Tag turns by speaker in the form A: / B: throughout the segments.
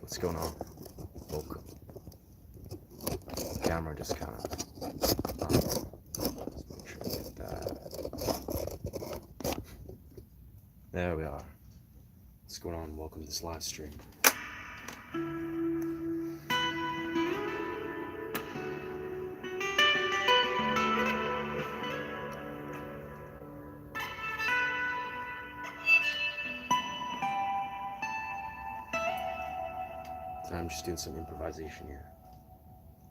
A: What's going on? Welcome. Camera just kind of. Let's make sure we get that. There we are. What's going on? Welcome to this live stream. I'm just doing some improvisation here.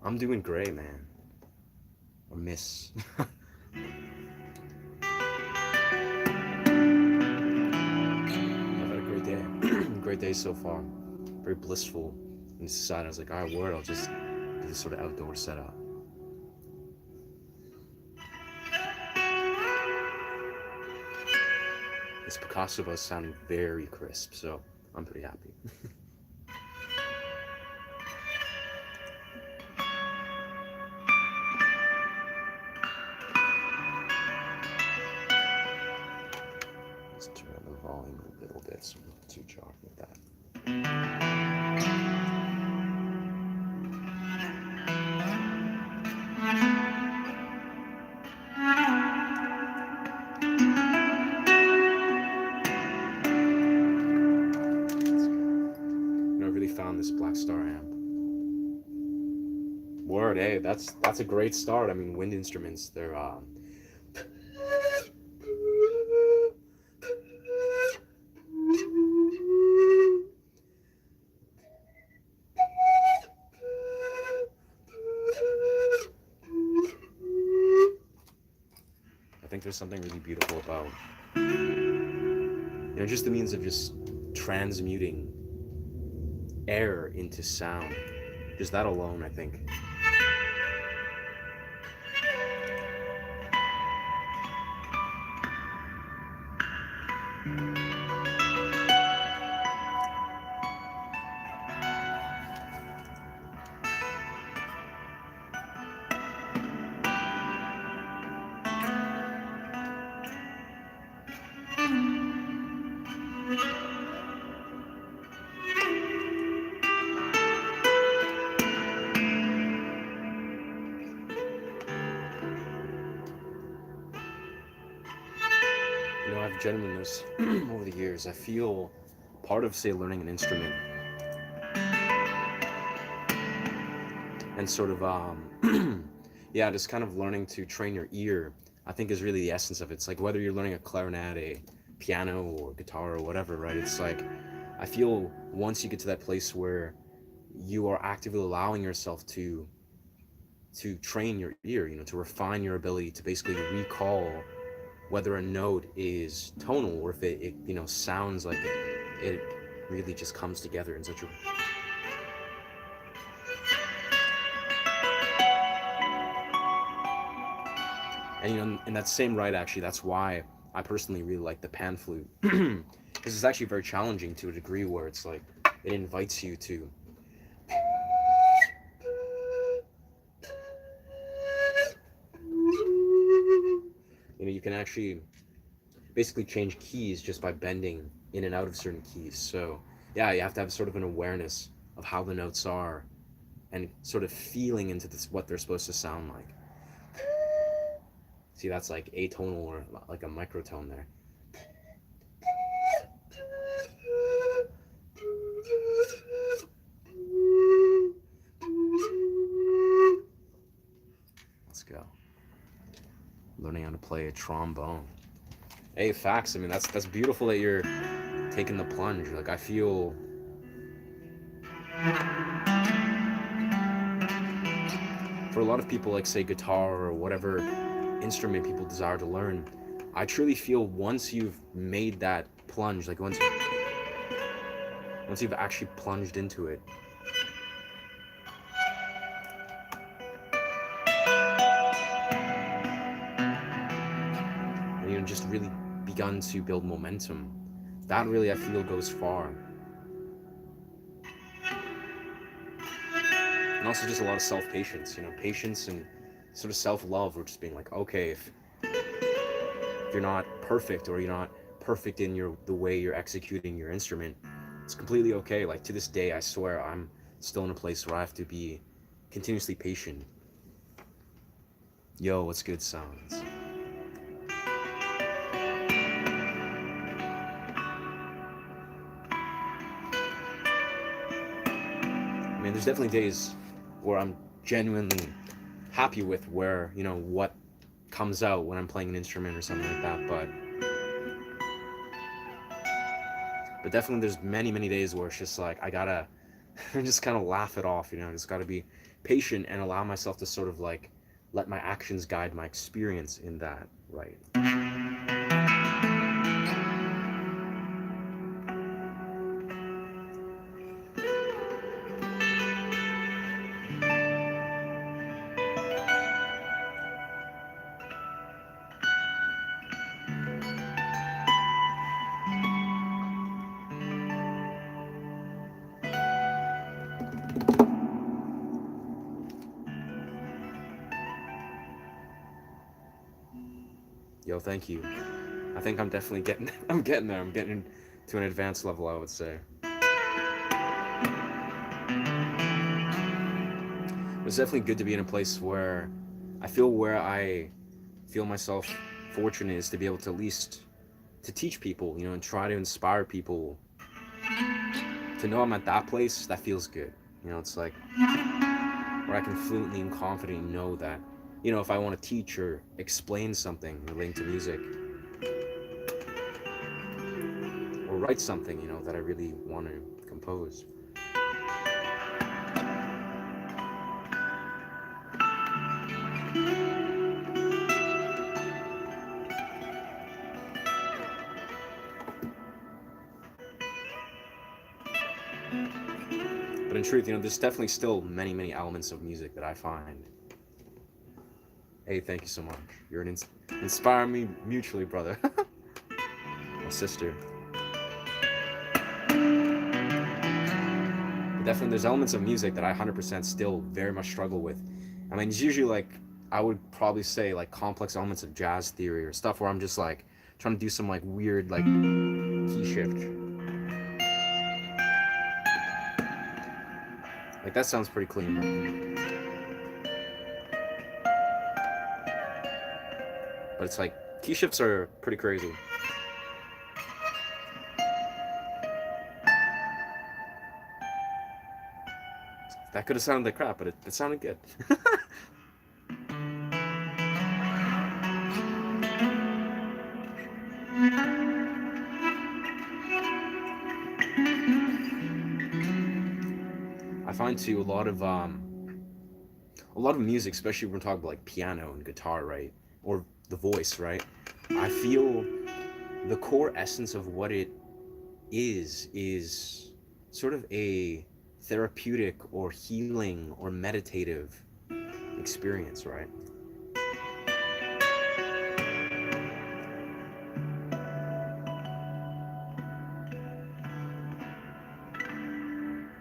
A: I'm doing great, man. Or miss. I've had a great day. Great day so far. Very blissful. And decided I was like, alright, word, I'll just do this sort of outdoor setup. This Picasso bus sounding very crisp, so I'm pretty happy. Let's turn up the volume a little bit so I'm not too jarred with that. Found this Black Star amp. Word, hey, that's a great start. I mean, wind instruments, they're I think there's something really beautiful about, just the means of just transmuting air into sound. Just that alone, I think. I've genuinely noticed over the years, I feel part of, say, learning an instrument and sort of, yeah, just kind of learning to train your ear, I think is really the essence of it. It's like whether you're learning a clarinet, a piano, or guitar, or whatever, right? It's like, I feel once you get to that place where you are actively allowing yourself to train your ear, to refine your ability to basically recall whether a note is tonal or if it sounds like it really just comes together in such a and in that same right, actually, that's why I personally really like the pan flute, because it's actually very challenging to a degree where it's like it invites you to you can actually basically change keys just by bending in and out of certain keys. So yeah, you have to have sort of an awareness of how the notes are and sort of feeling into this, what they're supposed to sound like. See, that's like atonal or like a microtone there. Let's go. Learning how to play a trombone. Hey, facts. I mean, that's beautiful that you're taking the plunge. Like, I feel for a lot of people, like, say, guitar or whatever instrument people desire to learn, I truly feel once you've made that plunge, like once you've actually plunged into it, and just really begun to build momentum, that really I feel goes far. And also just a lot of self-patience, patience and sort of self-love, or just being like, okay, if you're not perfect, or you're not perfect in the way you're executing your instrument, it's completely okay. Like, to this day, I swear I'm still in a place where I have to be continuously patient. Yo, what's good, sounds? I mean, there's definitely days where I'm genuinely happy with where, what comes out when I'm playing an instrument or something like that, but definitely there's many days where it's just like I gotta just kind of laugh it off. I just gotta be patient and allow myself to sort of like let my actions guide my experience in that, right? Yo, thank you. I think I'm definitely getting I'm getting there. I'm getting to an advanced level, I would say. It's definitely good to be in a place where I feel myself fortunate is to be able to at least to teach people, and try to inspire people. To know I'm at that place, that feels good. It's like where I can fluently and confidently know that, if I want to teach or explain something relating to music, or write something, that I really want to compose. But in truth, there's definitely still many elements of music that I find. Hey, thank you so much. You're inspiring me mutually, brother. My sister. But definitely, there's elements of music that I 100% still very much struggle with. I mean, it's usually like, I would probably say like complex elements of jazz theory, or stuff where I'm just like trying to do some like weird like key shift. Like, that sounds pretty clean, right? But it's like key shifts are pretty crazy. That could have sounded like crap, but it sounded good. I find too a lot of music, especially when we're talking about like piano and guitar, right, or the voice, right. I feel the core essence of what it is sort of a therapeutic or healing or meditative experience, right?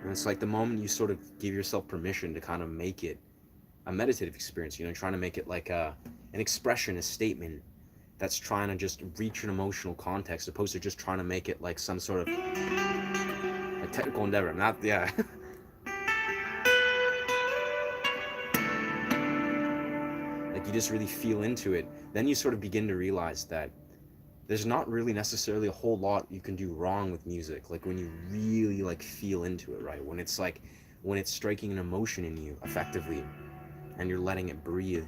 A: And it's like the moment you sort of give yourself permission to kind of make it a meditative experience, trying to make it like an expression, a statement that's trying to just reach an emotional context, opposed to just trying to make it like some sort of like technical endeavor. Not, yeah. Like, you just really feel into it. Then you sort of begin to realize that there's not really necessarily a whole lot you can do wrong with music. Like, when you really like feel into it, right? When it's striking an emotion in you effectively, and you're letting it breathe.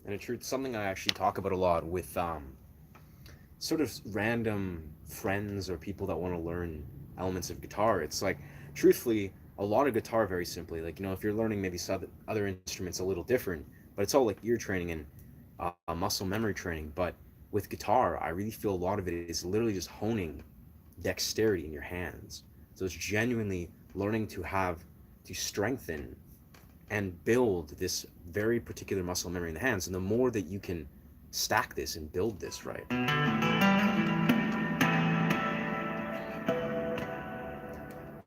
A: And in truth, something I actually talk about a lot with sort of random friends or people that want to learn elements of guitar. It's like, truthfully, a lot of guitar, very simply, like, if you're learning maybe some other instruments a little different, but it's all like ear training and muscle memory training. But with guitar, I really feel a lot of it is literally just honing dexterity in your hands. So it's genuinely learning to strengthen and build this very particular muscle memory in the hands. And the more that you can stack this and build this right,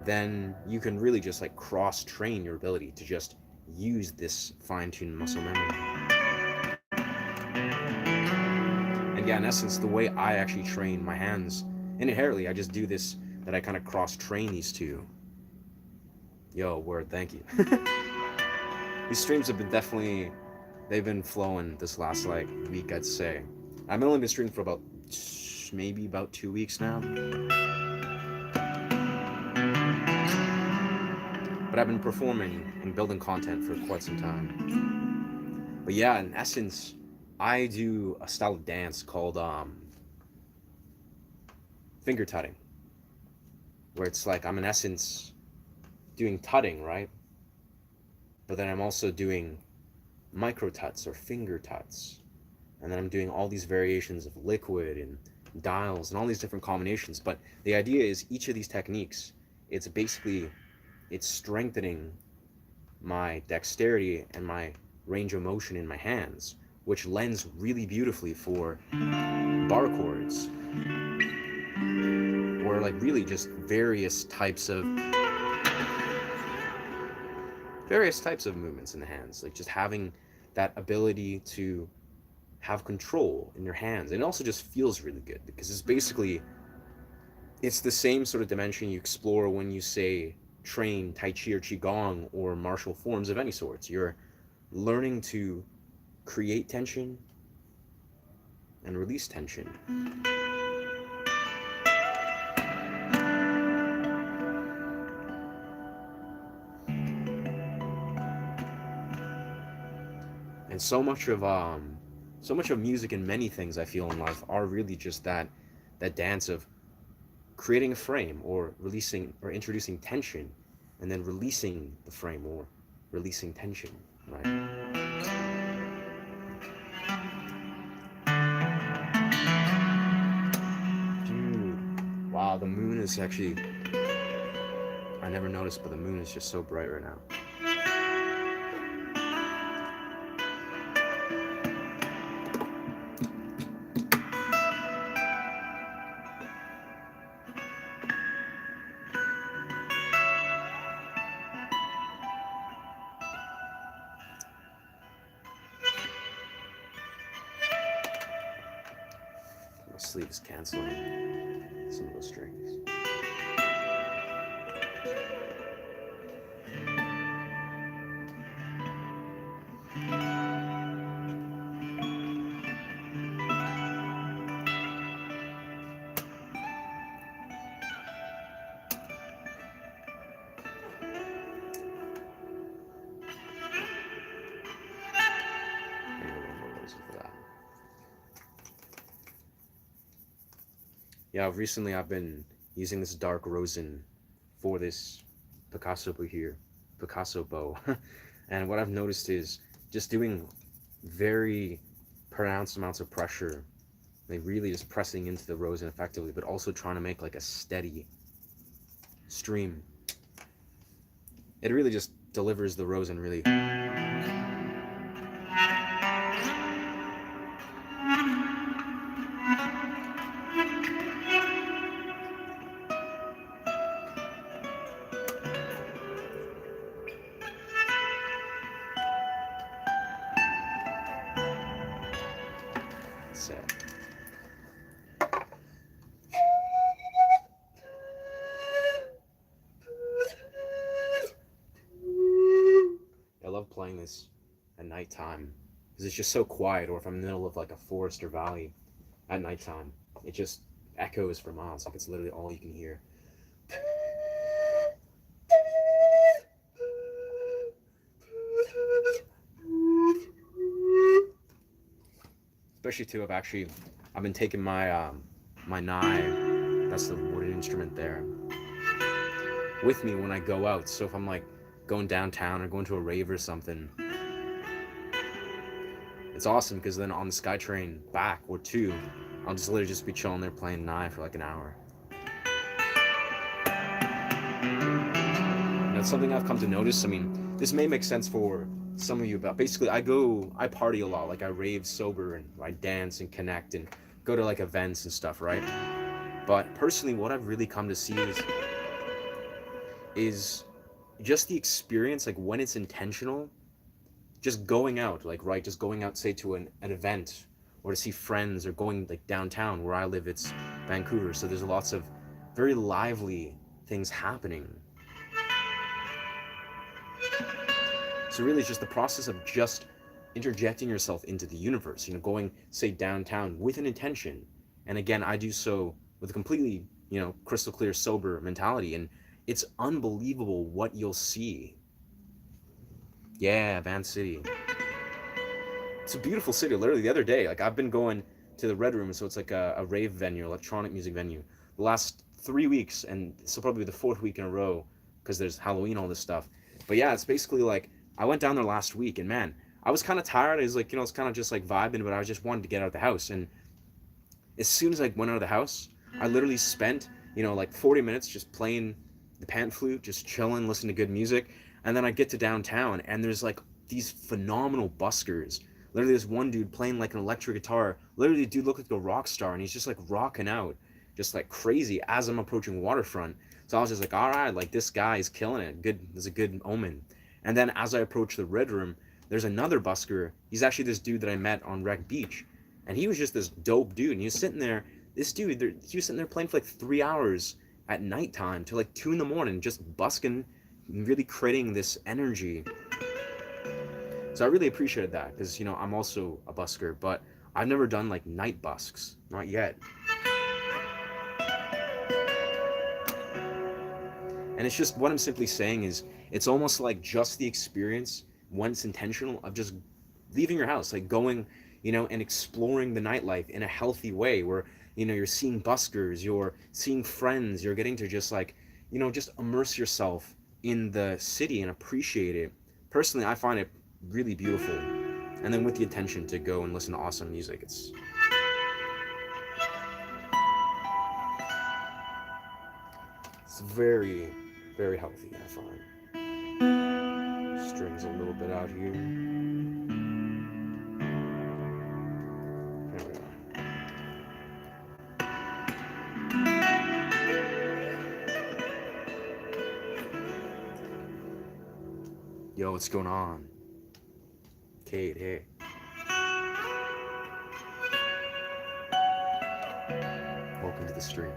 A: then you can really just like cross train your ability to just use this fine-tuned muscle memory. And yeah, in essence, the way I actually train my hands, inherently, I just do this, that I kind of cross train these two. Yo, word, thank you. These streams have been definitely, they've been flowing this last like week, I'd say. I've only been streaming for about maybe about 2 weeks now, but I've been performing and building content for quite some time. But yeah, in essence, I do a style of dance called finger tutting, where it's like I'm in essence doing tutting, right? But then I'm also doing micro tuts or finger tuts. And then I'm doing all these variations of liquid and dials and all these different combinations. But the idea is each of these techniques, it's basically, it's strengthening my dexterity and my range of motion in my hands, which lends really beautifully for bar chords, or like really just various types of movements in the hands, like just having that ability to have control in your hands. And it also just feels really good because it's the same sort of dimension you explore when you say train tai chi or qigong or martial forms of any sorts. You're learning to create tension and release tension. And so much of music and many things I feel in life are really just that dance of creating a frame or releasing or introducing tension and then releasing the frame or releasing tension, right? Dude, wow, the moon is actually, I never noticed, but the moon is just so bright right now. My sleeve is canceling some of those strings. I need a little more laser for that. Yeah, recently I've been using this dark rosin for this Picasso bow here, Picasso bow. And what I've noticed is just doing very pronounced amounts of pressure, like really just pressing into the rosin effectively, but also trying to make like a steady stream. It really just delivers the rosin really. Set. I love playing this at nighttime because it's just so quiet, or if I'm in the middle of like a forest or valley at nighttime, it just echoes for miles. Like it's literally all you can hear. especially too. I've been taking my nai, that's the wooden instrument there, with me when I go out. So if I'm like going downtown or going to a rave or something, it's awesome because then on the SkyTrain back or two, I'll just literally just be chilling there playing nai for like an hour. And that's something I've come to notice. I mean, this may make sense for some of you, but basically I party a lot. Like I rave sober and I dance and connect and go to like events and stuff, right? But personally, what I've really come to see is just the experience, like when it's intentional, just going out, like right, just going out, say to an event or to see friends or going like downtown where I live, it's Vancouver, so there's lots of very lively things happening. So really, it's just the process of just interjecting yourself into the universe. Going say downtown with an intention, and again, I do so with a completely crystal clear sober mentality, and it's unbelievable what you'll see. Yeah, Van City. It's a beautiful city. Literally, the other day, like I've been going to the Red Room, so it's like a rave venue, electronic music venue. The last 3 weeks, and so probably the fourth week in a row, because there's Halloween, all this stuff. But yeah, it's basically like I went down there last week, and man, I was kind of tired. I was like, it's kind of just like vibing, but I just wanted to get out of the house. And as soon as I went out of the house, I literally spent like 40 minutes just playing the pan flute, just chilling, listening to good music. And then I get to downtown, and there's like these phenomenal buskers. Literally, there's one dude playing like an electric guitar. Literally, the dude looked like a rock star, and he's just like rocking out, just like crazy as I'm approaching Waterfront. So I was just like, all right, like this guy is killing it. Good, there's a good omen. And then as I approach the Red Room, there's another busker. He's actually this dude that I met on Wreck Beach, and he was just this dope dude. And he was sitting there. This dude, he was sitting there playing for like 3 hours at nighttime till like 2 in the morning, just busking, really creating this energy. So I really appreciated that because I'm also a busker, but I've never done like night busks, not yet. And it's just what I'm simply saying is it's almost like just the experience, when it's intentional, of just leaving your house, like going, and exploring the nightlife in a healthy way where, you're seeing buskers, you're seeing friends, you're getting to just like, just immerse yourself in the city and appreciate it. Personally, I find it really beautiful. And then with the intention to go and listen to awesome music, it's very, very healthy, I find. Strings a little bit out here. There we are. Yo, what's going on? Kate, hey. Welcome to the stream.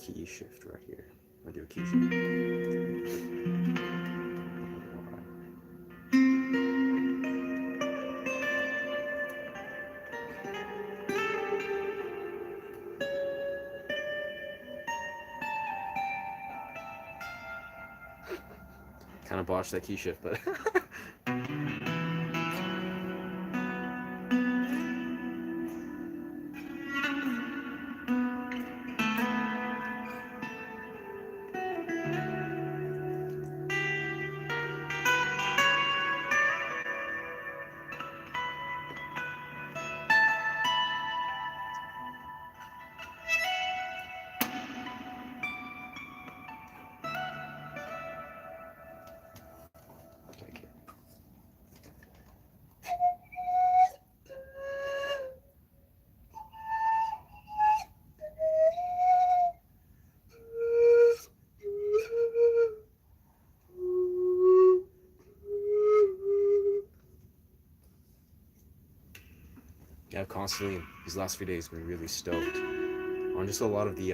A: key shift right here. I'll do a key shift. Kind of botched that key shift, but yeah, I've constantly these last few days been really stoked on just a lot of the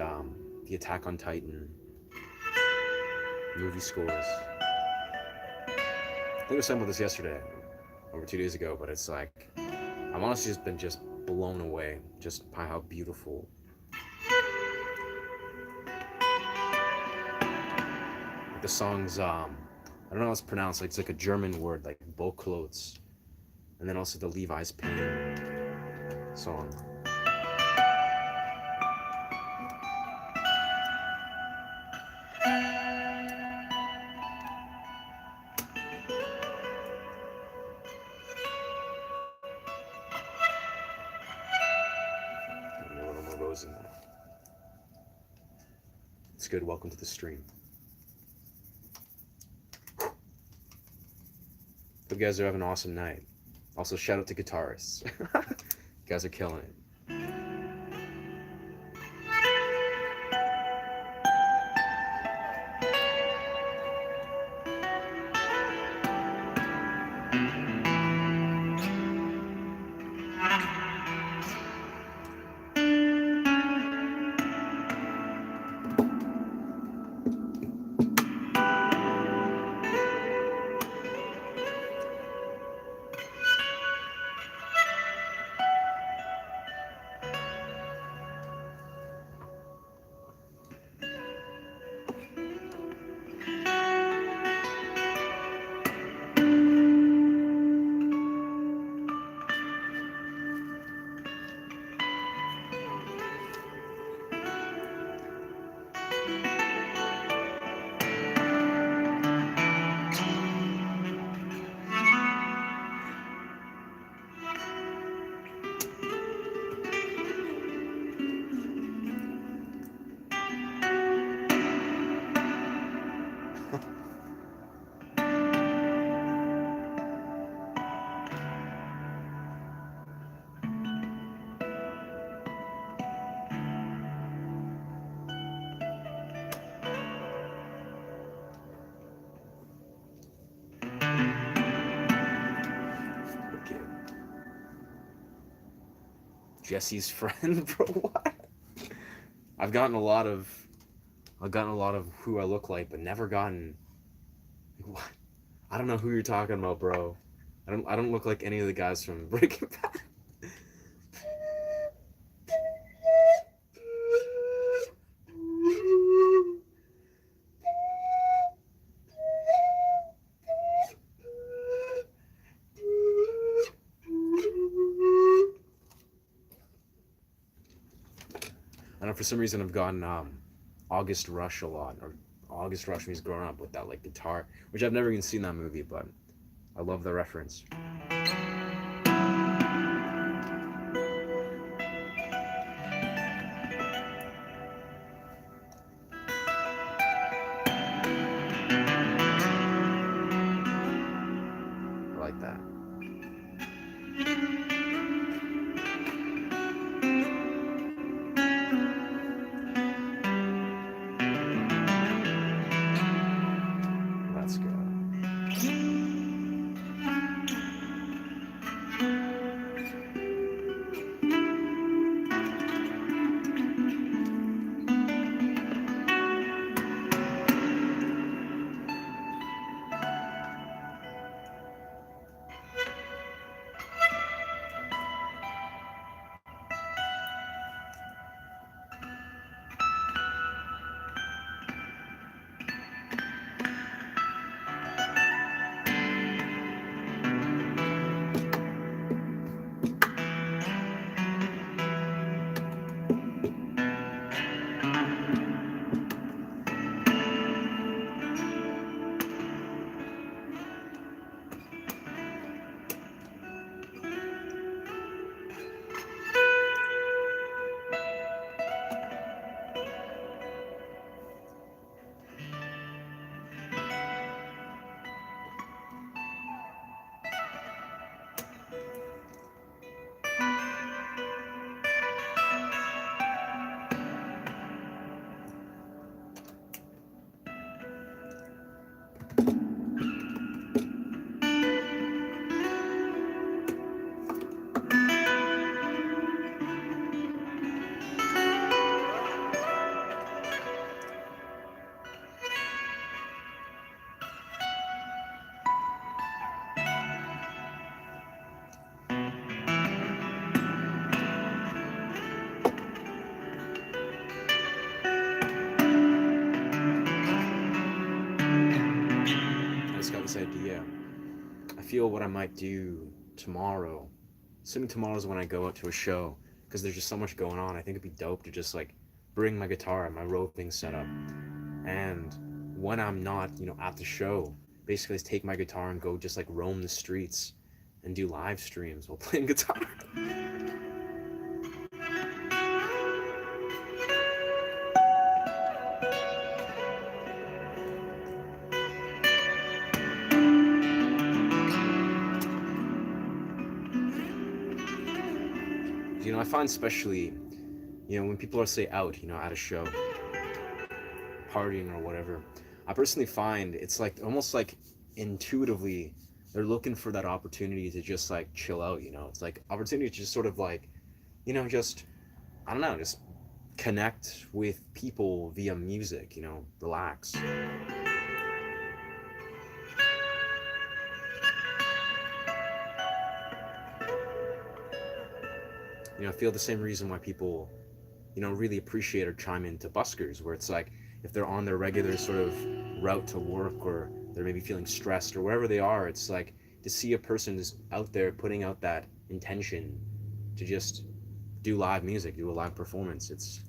A: Attack on Titan movie scores. I think I was talking about this yesterday, over 2 days ago, but it's like I've honestly just been just blown away just by how beautiful the songs. I don't know how it's pronounced. Like it's like a German word, like Boklotz, and then also the Levi's Pain song. A little more rose in that. It's good. Welcome to the stream. Hope you guys are having an awesome night. Also, shout out to guitarists. You guys are killing it. Jesse's friend, bro. What? I've gotten a lot of who I look like, but never gotten what? I don't know who you're talking about, bro. I don't look like any of the guys from Breaking Bad. I don't know, for some reason I've gotten August Rush a lot, or August Rush when he's growing up with that like guitar, which I've never even seen that movie, but I love the reference. I like that. Let's go. feel what I might do tomorrow, assuming tomorrow's when I go out to a show, because there's just so much going on. I think it'd be dope to just like bring my guitar and my roving setup, and when I'm not, at the show, basically just take my guitar and go just like roam the streets and do live streams while playing guitar. I find especially, when people are say out, at a show, partying or whatever, I personally find it's like almost like intuitively they're looking for that opportunity to just like chill out. It's like opportunity to just sort of like, just, I don't know, just connect with people via music, relax. I feel the same reason why people, really appreciate or chime into buskers, where it's like if they're on their regular sort of route to work, or they're maybe feeling stressed or wherever they are, it's like to see a person is out there putting out that intention to just do live music, do a live performance. It's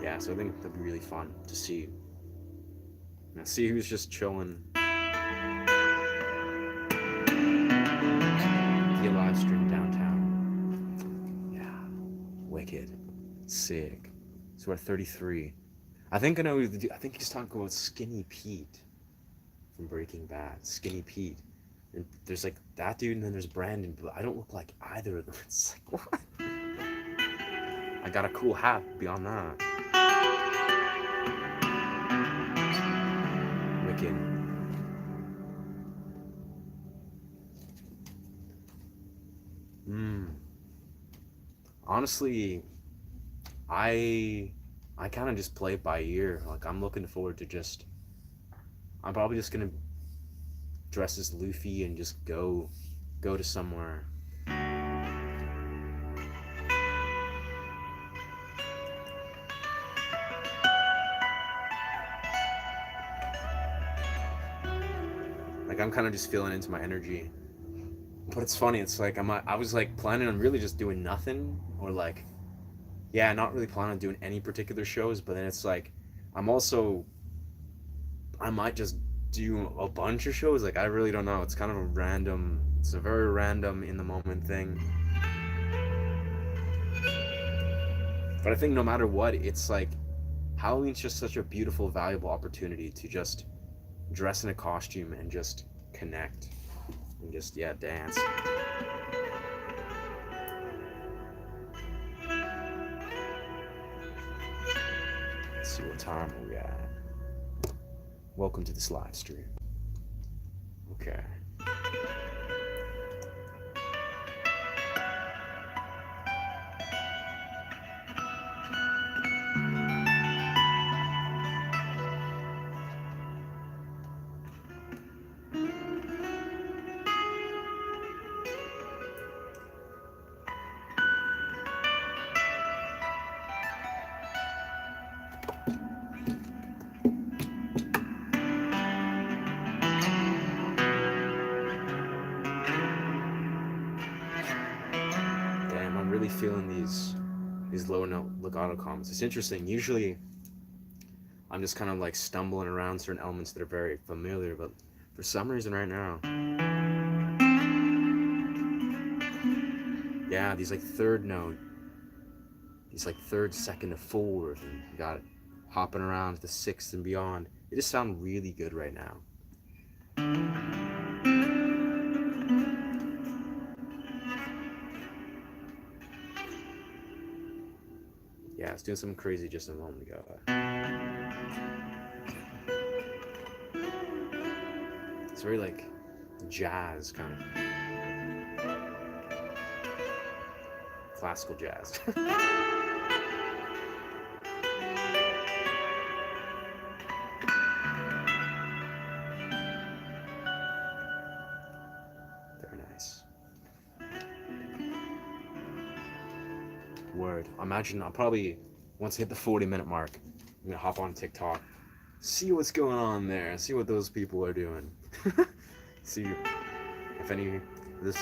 A: yeah, so I think that'd be really fun to see. See who's just chilling. The live stream downtown. Yeah, wicked, sick. So we're at 33. I think I know. I think he's talking about Skinny Pete from Breaking Bad. Skinny Pete. And there's like that dude, and then there's Brandon, but I don't look like either of them. It's like, what? I got a cool hat beyond that. Wicked. Honestly, I kind of just play it by ear. Like I'm looking forward to just. I'm probably just gonna dress as Luffy and just go to somewhere. Like I'm kind of just feeling into my energy. But it's funny. It's like I was like planning on really just doing nothing, or like, yeah, not really planning on doing any particular shows. But then it's like I'm also I might just do a bunch of shows. Like I really don't know. It's kind of a random. It's a very random in the moment thing. But I think no matter what, it's like Halloween's just such a beautiful, valuable opportunity to just dress in a costume and just connect and just, yeah, dance. Let's see what time we at. Welcome to this live stream. Okay. Damn, I'm really feeling these low note legato comments. It's interesting. Usually I'm just kind of like stumbling around certain elements that are very familiar, but for some reason right now, yeah, these like third note, these like third, second to fourth, and you got it hopping around to the sixth and beyond. They just sound really good right now. Yeah, I was doing something crazy just a moment ago. It's very like jazz kind of classical jazz. Word. Imagine I'll probably, once I hit the 40-minute mark, I'm gonna hop on TikTok, see what's going on there, see what those people are doing. See if any this.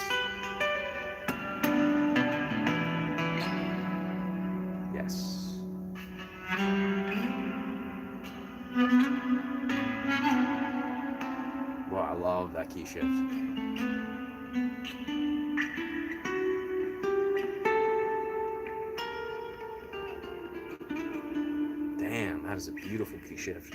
A: Yes. Well, I love that key shift. Damn, that is a beautiful key shift.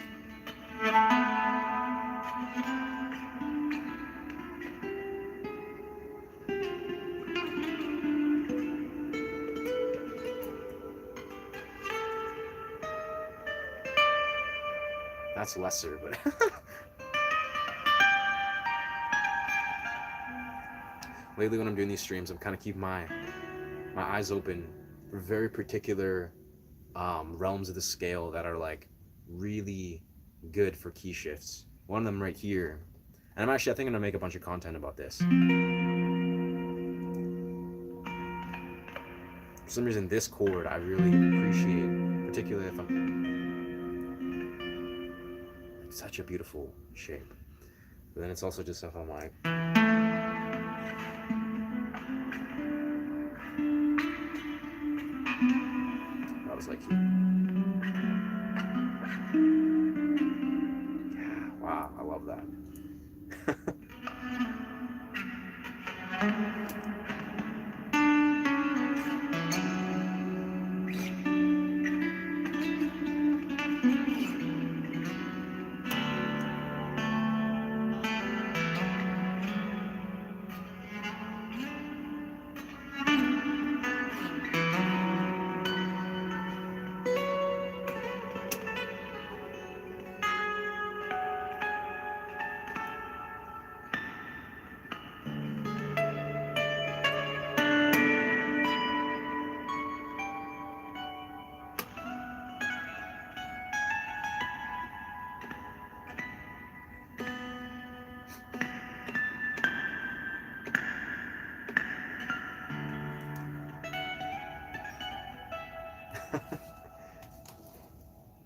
A: That's lesser, but lately when I'm doing these streams, I'm kind of keeping my eyes open for very particular realms of the scale that are like really good for key shifts. One of them right here, and I think I'm gonna make a bunch of content about this. For some reason, this chord I really appreciate, particularly if I'm such a beautiful shape. But then it's also just if I'm like. I was like, yeah, wow, I love that.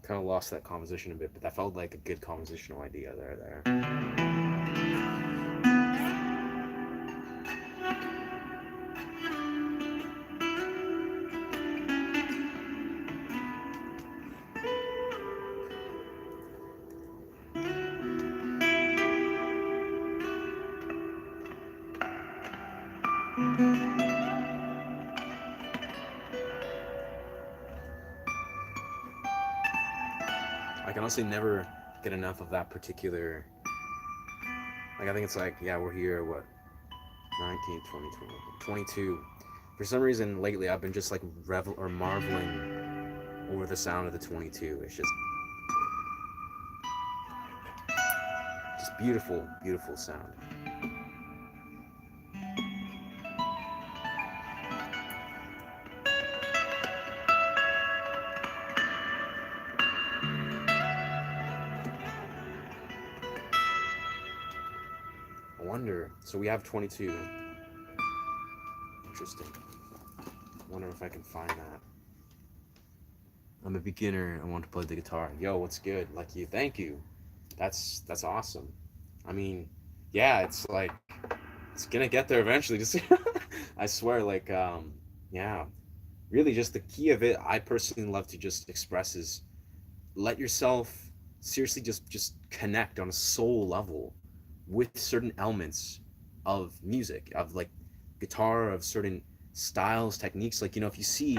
A: Kind of lost that composition a bit, but that felt like a good compositional idea there. I can honestly never get enough of that particular. Like, I think it's like, yeah, we're here, what, 19, 20, 21, 22. For some reason, lately, I've been just like marveling over the sound of the 22. It's just beautiful, beautiful sound. I wonder, so we have 22. Interesting. I wonder if I can find that. I'm a beginner. I want to play the guitar. Yo, what's good? Like you, thank you. That's awesome. I mean, yeah, it's like it's gonna get there eventually. Just I swear, like yeah, really, just the key of it. I personally love to just express is let yourself seriously just connect on a soul level with certain elements of music, of like guitar, of certain styles, techniques. Like, if you see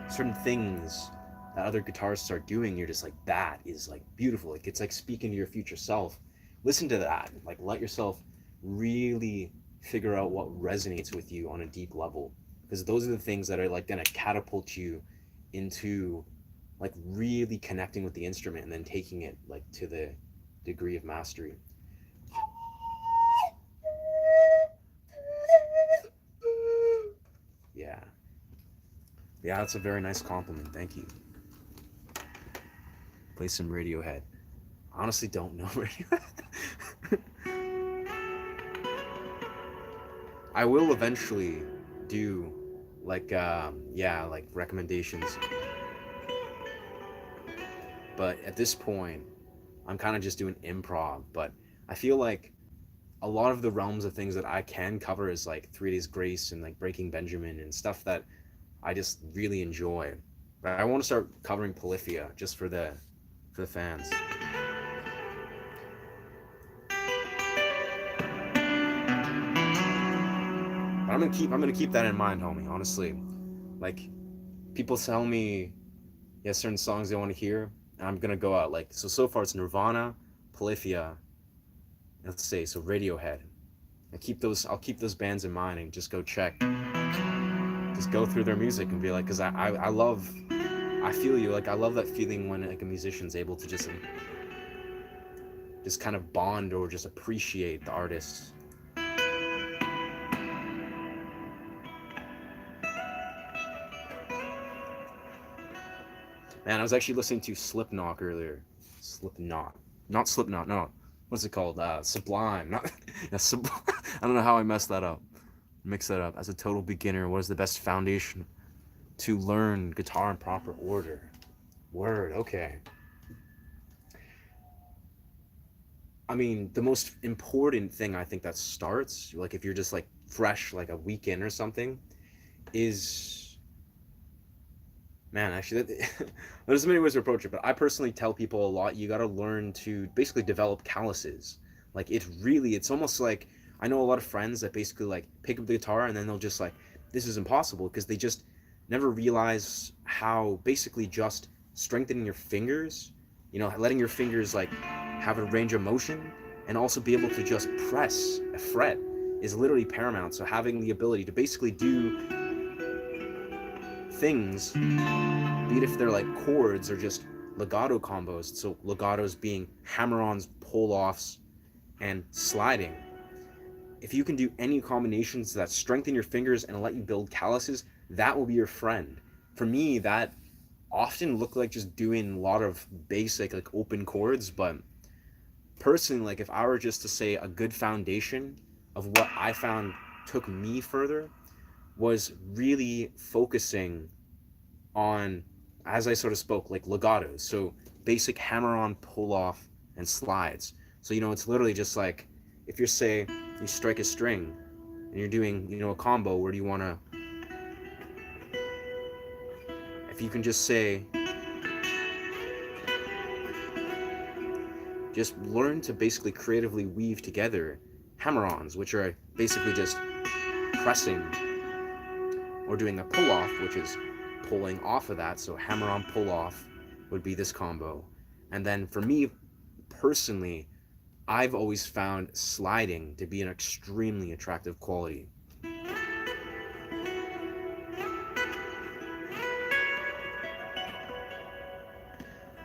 A: certain things that other guitarists are doing, you're just like, that is like beautiful. Like, it's like speaking to your future self. Listen to that. Like, let yourself really figure out what resonates with you on a deep level, because those are the things that are like gonna catapult you into like really connecting with the instrument and then taking it like to the degree of mastery. Yeah. Yeah, that's a very nice compliment. Thank you. Play some Radiohead. Honestly, don't know Radiohead. I will eventually do like yeah, like recommendations. But at this point, I'm kind of just doing improv. But I feel like a lot of the realms of things that I can cover is like 3 Days Grace and like Breaking Benjamin and stuff that I just really enjoy. But I want to start covering Polyphia just for the fans. But I'm gonna keep that in mind, homie. Honestly, like people tell me, yeah, certain songs they want to hear, and I'm gonna go out like so far it's Nirvana, Polyphia, let's say so Radiohead. I'll keep those bands in mind and just go check, just go through their music and be like, because I love, I feel you, like I love that feeling when like a musician's able to just kind of bond or just appreciate the artist. Man, I was actually listening to Slipknot earlier. Slipknot, not Slipknot. No, what's it called? Sublime. Not yeah, I don't know how I messed that up. Mix that up. As a total beginner, what is the best foundation to learn guitar in proper order? Word. Okay. I mean, the most important thing I think that starts, like if you're just like fresh, like a weekend or something, is man, actually, there's many ways to approach it, but I personally tell people a lot. You got to learn to basically develop calluses. Like it's almost like I know a lot of friends that basically like pick up the guitar and then they'll just like, this is impossible because they just never realize how basically just strengthening your fingers, letting your fingers like have a range of motion and also be able to just press a fret is literally paramount. So having the ability to basically do things, be it if they're like chords or just legato combos. So legatos being hammer-ons, pull-offs, and sliding. If you can do any combinations that strengthen your fingers and let you build calluses, that will be your friend. For me, that often looked like just doing a lot of basic like open chords, but personally, like if I were just to say a good foundation of what I found took me further was really focusing on, as I sort of spoke, like legatos. So basic hammer on, pull off, and slides. So, it's literally just like if you're, say, you strike a string and you're doing, a combo, where do you want to, if you can just say, just learn to basically creatively weave together hammer ons, which are basically just pressing, or doing a pull off, which is pulling off of that. So hammer on, pull off would be this combo. And then for me personally, I've always found sliding to be an extremely attractive quality.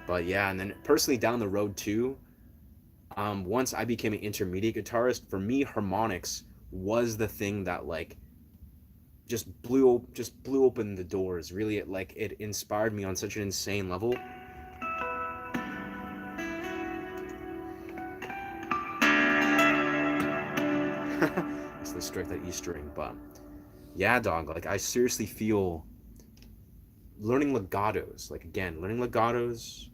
A: But yeah, and then personally down the road too, once I became an intermediate guitarist, for me harmonics was the thing that like just blew open the doors. Really, it inspired me on such an insane level. It's the strike that E string, but yeah, dog. Like I seriously feel learning legatos. Like again, learning legatos,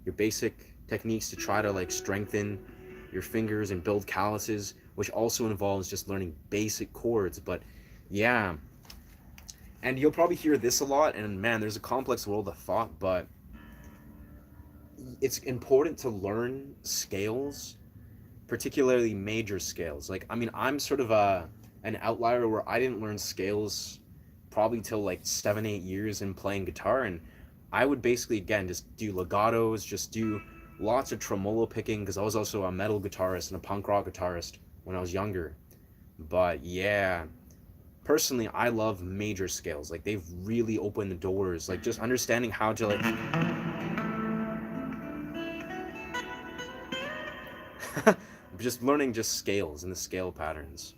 A: your basic techniques to try to like strengthen your fingers and build calluses, which also involves just learning basic chords. But yeah, and you'll probably hear this a lot. And man, there's a complex world of thought, but it's important to learn scales, particularly major scales. Like, I mean, I'm sort of an outlier where I didn't learn scales probably till like 7 8 years in playing guitar, and I would basically again just do legatos, just do lots of tremolo picking because I was also a metal guitarist and a punk rock guitarist when I was younger. But yeah, personally, I love major scales. Like they've really opened the doors. Like just understanding how to like just learning just scales and the scale patterns.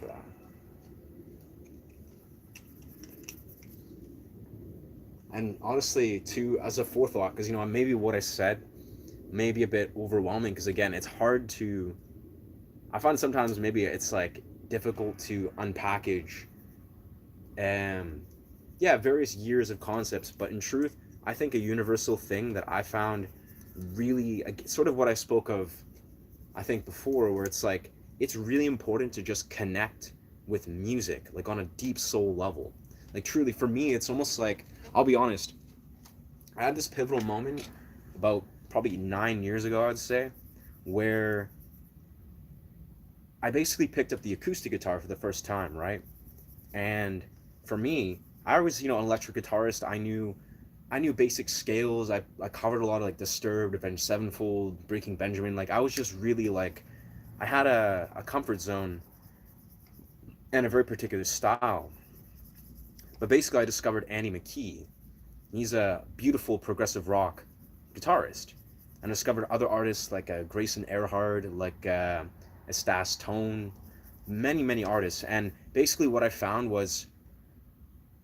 A: for that. And honestly, too, as a forethought, because maybe what I said may be a bit overwhelming. Because again, it's hard to. I find sometimes maybe it's like difficult to unpackage, um, yeah, various years of concepts. But in truth, I think a universal thing that I found really sort of what I spoke of, I think before, where it's like it's really important to just connect with music, like on a deep soul level. Like truly, for me, it's almost like I'll be honest. I had this pivotal moment about probably 9 years ago, I'd say, where I basically picked up the acoustic guitar for the first time, right? And for me, I was, an electric guitarist. I knew basic scales. I covered a lot of like Disturbed, Avenged Sevenfold, Breaking Benjamin. Like I was just really like I had a comfort zone and a very particular style. But basically I discovered Andy McKee. He's a beautiful progressive rock guitarist. And I discovered other artists like Grayson Earhart, like Estas Tone, many, many artists. And basically what I found was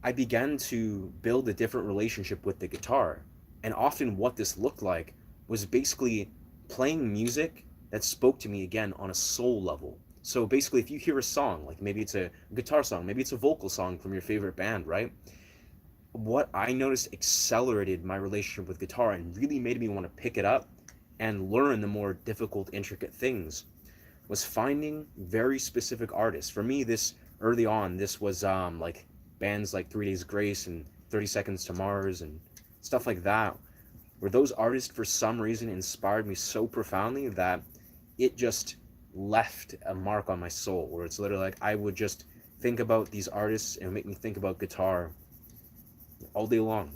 A: I began to build a different relationship with the guitar. And often what this looked like was basically playing music that spoke to me again on a soul level. So basically, if you hear a song, like maybe it's a guitar song, maybe it's a vocal song from your favorite band, right? What I noticed accelerated my relationship with guitar and really made me want to pick it up and learn the more difficult, intricate things was finding very specific artists. For me, this early on, this was like bands like 3 Days Grace and 30 Seconds to Mars and stuff like that, where those artists for some reason inspired me so profoundly that it just left a mark on my soul, where it's literally like I would just think about these artists and make me think about guitar all day long.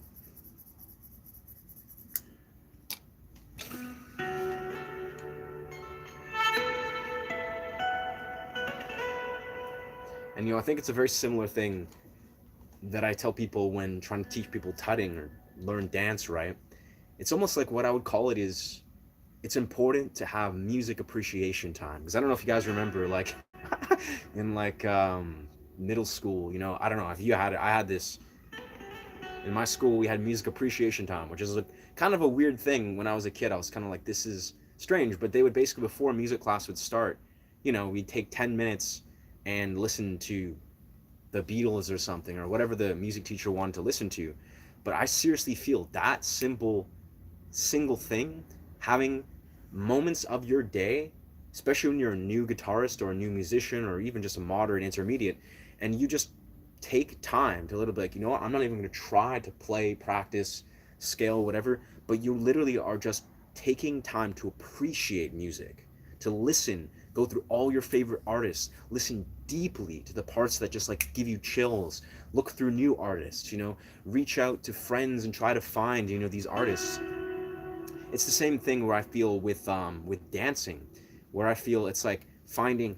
A: And I think it's a very similar thing that I tell people when trying to teach people tutting or learn dance, right? It's almost like what I would call it is it's important to have music appreciation time. Because I don't know if you guys remember, like, in like middle school, I don't know if you had it. I had this in my school. We had music appreciation time, which is a kind of a weird thing. When I was a kid, I was kind of like, this is strange. But they would basically, before music class would start, we'd take 10 minutes and listen to the Beatles or something, or whatever the music teacher wanted to listen to. But I seriously feel that simple single thing, having moments of your day, especially when you're a new guitarist or a new musician or even just a moderate intermediate, and you just take time to a little bit like, what, I'm not even going to try to play, practice, scale, whatever, but you literally are just taking time to appreciate music, to listen, go through all your favorite artists, listen deeply to the parts that just like give you chills, look through new artists, reach out to friends and try to find, these artists. It's the same thing where I feel with dancing, where I feel it's like finding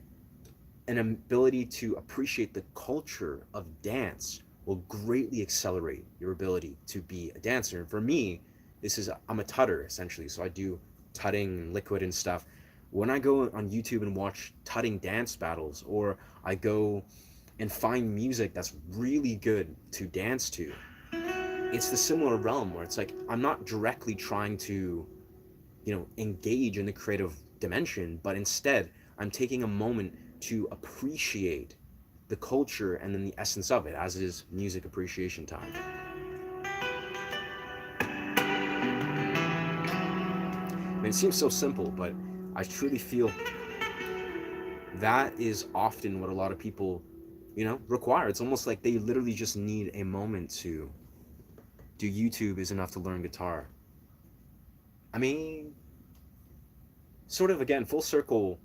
A: an ability to appreciate the culture of dance will greatly accelerate your ability to be a dancer. And for me, I'm a tutter essentially, so I do tutting and liquid and stuff. When I go on YouTube and watch tutting dance battles, or I go and find music that's really good to dance to, it's the similar realm where it's like I'm not directly trying to, engage in the creative dimension, but instead I'm taking a moment to appreciate the culture and then the essence of it, as is music appreciation time. I mean, it seems so simple, but I truly feel that is often what a lot of people, require. It's almost like they literally just need a moment to do. YouTube is enough to learn guitar. I mean, sort of again, full circle,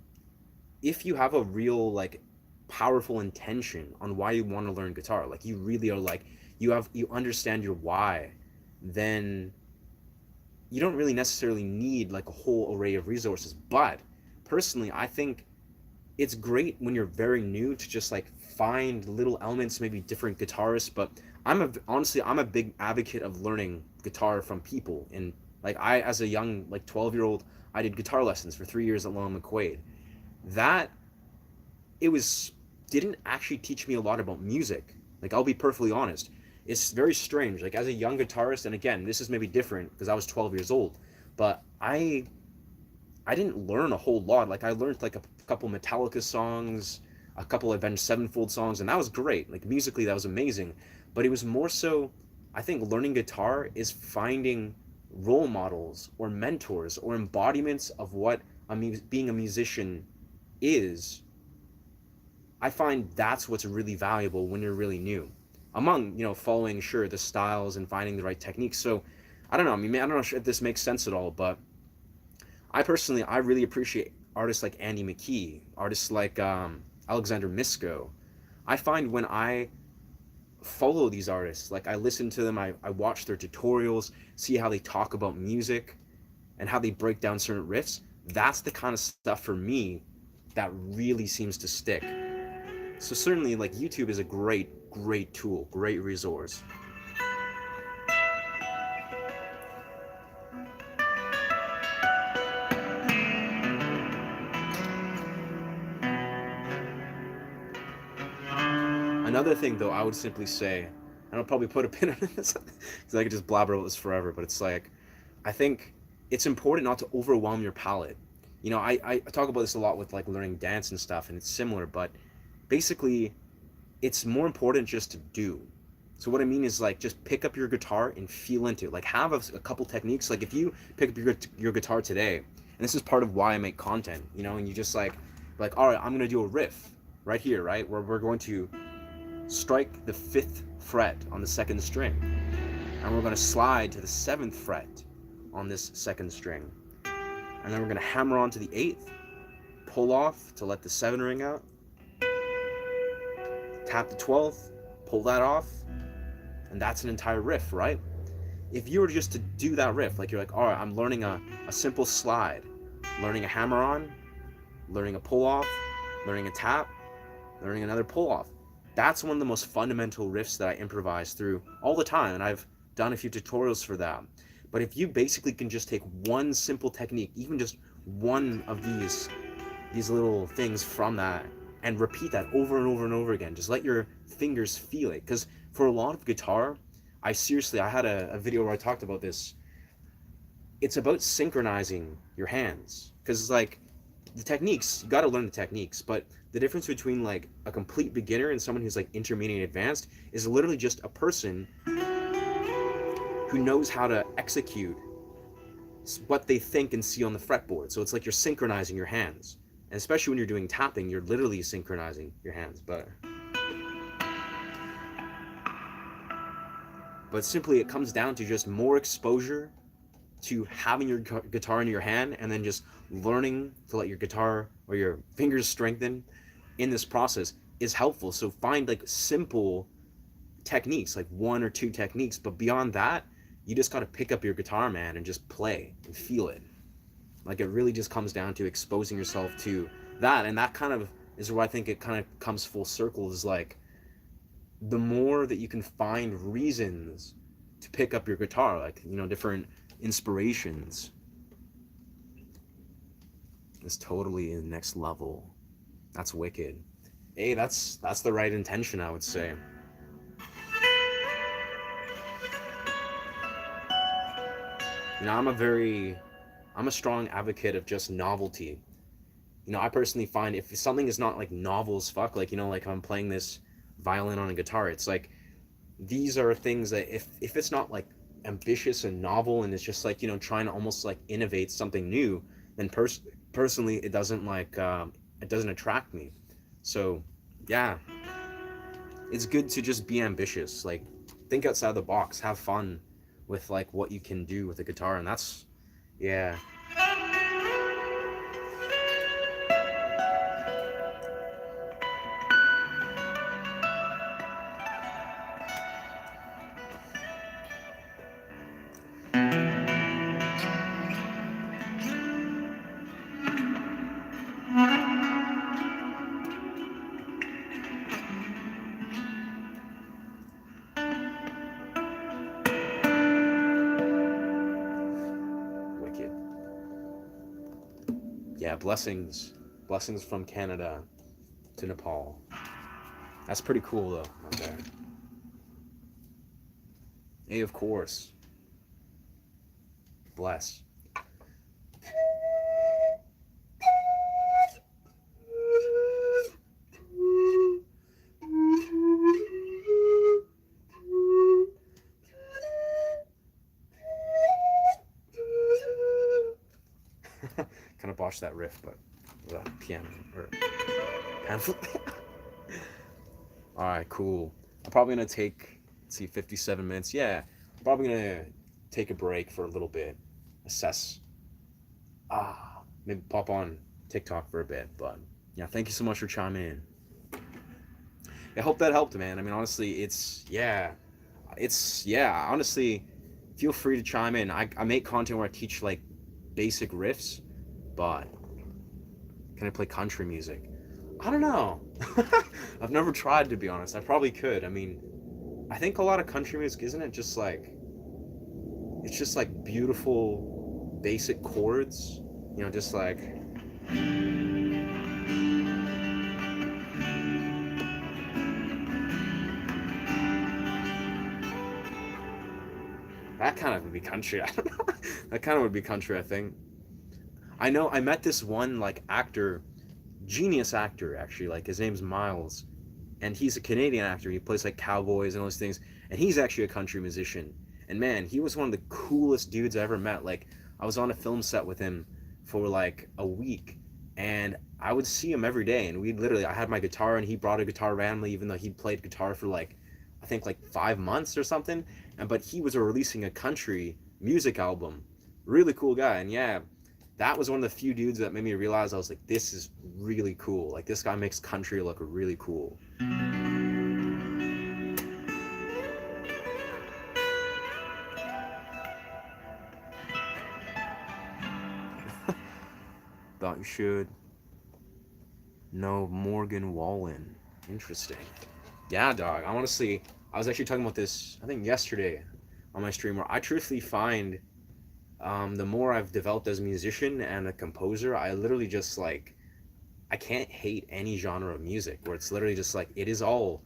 A: if you have a real like powerful intention on why you want to learn guitar, like you really are like you understand your why, then you don't really necessarily need like a whole array of resources. But personally, I think it's great when you're very new to just like find little elements, maybe different guitarists. But honestly, I'm a big advocate of learning guitar from people. And like I, as a young like 12-year-old, I did guitar lessons for 3 years at Long McQuaid. That it was didn't actually teach me a lot about music. Like, I'll be perfectly honest. It's very strange. Like, as a young guitarist, and again, this is maybe different because I was 12 years old, but I didn't learn a whole lot. Like, I learned like a couple Metallica songs, a couple Avenged Sevenfold songs, and that was great. Like, musically, that was amazing. But it was more so, I think learning guitar is finding role models or mentors or embodiments of what being a musician is. I find that's what's really valuable when you're really new. Among, following, sure, the styles and finding the right techniques. So, I don't know. I mean, I don't know if this makes sense at all, but I really appreciate artists like Andy McKee, artists like Alexander Misko. I find when I follow these artists, like I listen to them, I watch their tutorials, see how they talk about music and how they break down certain riffs. That's the kind of stuff for me that really seems to stick. So certainly, like, YouTube is a great tool, great resource. Another thing, though, I would simply say, and I'll probably put a pin on this because I could just blabber about this forever, but it's like, I think it's important not to overwhelm your palate. I talk about this a lot with like learning dance and stuff, and it's similar, but basically, it's more important just to do. So what I mean is, like, just pick up your guitar and feel into it. Like, have a couple techniques. Like, if you pick up your guitar today, and this is part of why I make content, and you just like, all right, I'm gonna do a riff right here, right, where we're going to strike the 5th fret on the 2nd string, and we're going to slide to the 7th fret on this 2nd string, and then we're going to hammer on to the 8th, pull off to let the 7 ring out, tap the 12th, pull that off, and that's an entire riff, right? If you were just to do that riff, like, you're like, all right, I'm learning a simple slide, learning a hammer on, learning a pull off, learning a tap, learning another pull off. That's one of the most fundamental riffs that I improvise through all the time, and I've done a few tutorials for that. But if you basically can just take one simple technique, even just one of these little things from that, and repeat that over and over and over again, just let your fingers feel it. Because for a lot of guitar, I had a video where I talked about this. It's about synchronizing your hands, because it's like, the techniques, you got to learn the techniques, but the difference between like a complete beginner and someone who's like intermediate advanced is literally just a person who knows how to execute what they think and see on the fretboard. So it's like you're synchronizing your hands, and especially when you're doing tapping, you're literally synchronizing your hands. But simply, it comes down to just more exposure to having your guitar in your hand, and then just learning to let your guitar or your fingers strengthen in this process is helpful. So find like simple techniques, like one or two techniques, but beyond that, you just got to pick up your guitar, man, and just play and feel it. Like, it really just comes down to exposing yourself to that, and that kind of is where I think it kind of comes full circle, is like, the more that you can find reasons to pick up your guitar, like, different inspirations, is totally the next level. That's wicked. Hey, that's the right intention, I would say. I'm a strong advocate of just novelty. I personally find if something is not like novel as fuck, like, like I'm playing this violin on a guitar, it's like, these are things that if it's not like ambitious and novel, and it's just like, trying to almost like innovate something new, then personally it doesn't it doesn't attract me. So yeah, it's good to just be ambitious, like, think outside the box, have fun with like what you can do with a guitar, and that's, yeah. Wicked. Yeah, blessings from Canada to Nepal. That's pretty cool though. Okay. Hey, of course. Bless. Kind of botched that riff, but with a piano or piano. All right, cool. I'm probably gonna take, let's see, 57 minutes. Yeah, I'm probably gonna take a break for a little bit, assess. Maybe pop on TikTok for a bit. But yeah, thank you so much for chiming in. I hope that helped, man. I mean, honestly, yeah. Honestly, feel free to chime in. I make content where I teach like basic riffs, but can I play country music? I don't know. I've never tried, to be honest. I probably could. I mean, I think a lot of country music, isn't it just like, it's just like beautiful basic chords, just like that kind of would be country. I don't know. That kind of would be country, I think. I know I met this one like actor, genius actor actually, like his name's Miles, and he's a Canadian actor. He plays like cowboys and all those things, and he's actually a country musician. And man, he was one of the coolest dudes I ever met. Like I was on a film set with him for like a week, and I would see him every day. And we literally, I had my guitar, and he brought a guitar randomly, even though he played guitar for like, I think like 5 months or something. And but he was releasing a country music album. Really cool guy, and yeah, that was one of the few dudes that made me realize I was like, this is really cool. Like this guy makes country look really cool. Thought you should know Morgan Wallen. Interesting. Yeah, dog. I was actually talking about this, I think yesterday on my stream, where I truthfully find the more I've developed as a musician and a composer, I literally just like, I can't hate any genre of music where it's literally just like, it's all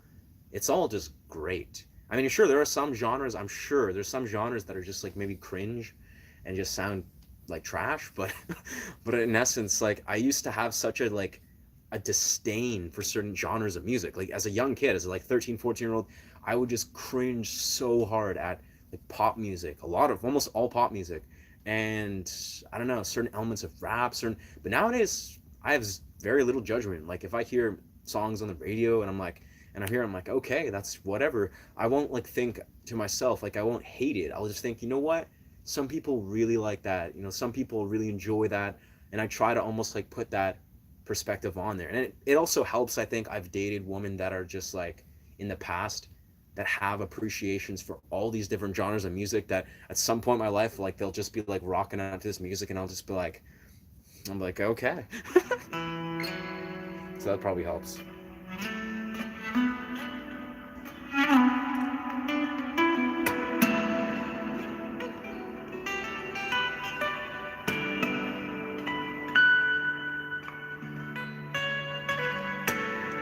A: just great. I mean, sure, there are some genres, I'm sure there's some genres that are just like maybe cringe and just sound like trash, but but in essence, like I used to have such a like a disdain for certain genres of music. Like as a young kid, as a like 13, 14-year old, I would just cringe so hard at like pop music, a lot of almost all pop music. And I don't know, certain elements of rap, certain, but nowadays I have very little judgment. Like if I hear songs on the radio and I'm like, okay, that's whatever. I won't like think to myself, like I won't hate it. I'll just think, you know what? Some people really like that. Some people really enjoy that. And I try to almost like put that perspective on there. And it also helps, I think I've dated women that are just like in the past that have appreciations for all these different genres of music that at some point in my life, like they'll just be like rocking out to this music and I'll just be like, I'm like, okay. So that probably helps.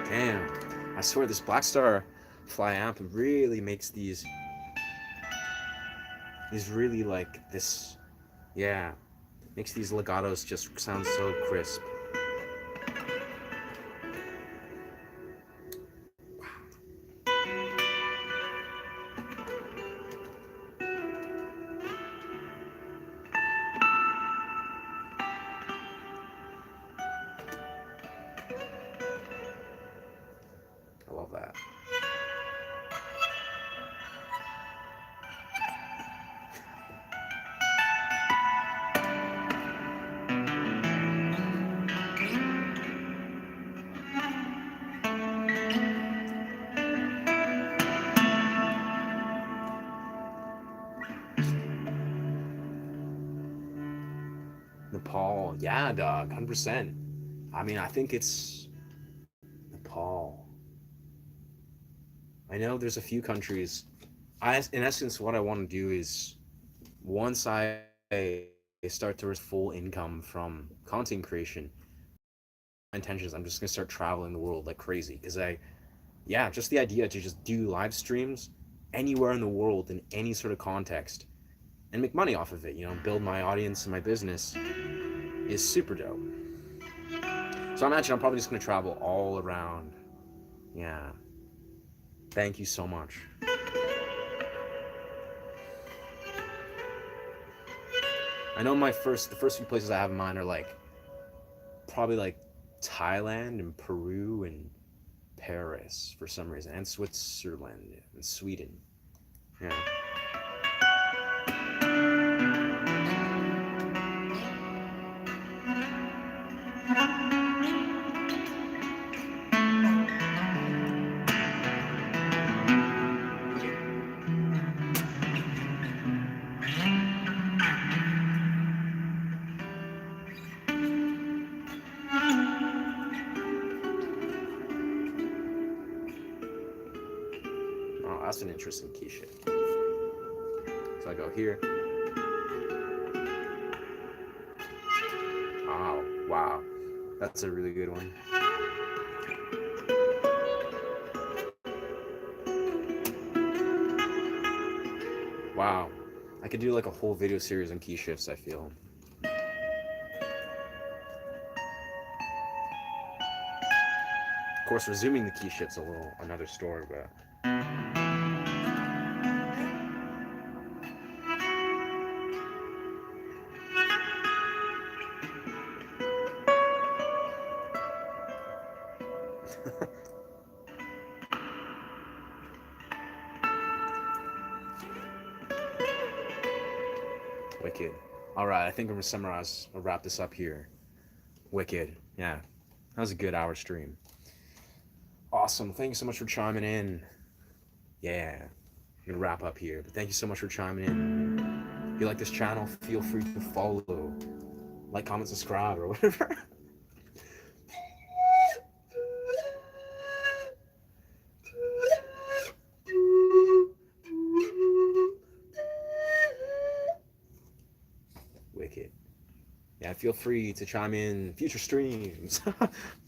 A: Damn. I swear this Black Star Fly amp really makes these really like this, yeah, makes these legatos just sound so crisp. I love that. Nepal, yeah, dog, 100%. I mean, I think it's Nepal. I know there's a few countries. In essence, what I want to do is once I start to earn full income from content creation, my intention is I'm just gonna start traveling the world like crazy because I, yeah, just the idea to just do live streams anywhere in the world in any sort of context and make money off of it, you know, build my audience and my business is super dope. So I imagine I'm probably just gonna travel all around. Yeah. Thank you so much. I know the first few places I have in mind are like probably like Thailand and Peru and Paris for some reason, and Switzerland and Sweden. Yeah. Oh, that's an interesting key shift. So I go here. Oh, wow. That's a really good one. Wow. I could do like a whole video series on key shifts, I feel. Of course, resuming the key shifts a little another story, but wicked. All right, I think I'm gonna summarize. I'll wrap this up here. Wicked. Yeah, that was a good hour stream. Awesome. Thank you so much for chiming in. Yeah, I'm gonna wrap up here, but thank you so much for chiming in. If you like this channel, feel free to follow, like, comment, subscribe, or whatever. Wicked. Yeah, feel free to chime in future streams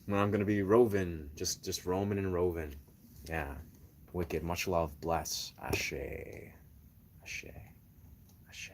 A: when I'm gonna be roving, just roaming and roving. Yeah, wicked. Much love. Bless. Ashe. Ashe. Ashe.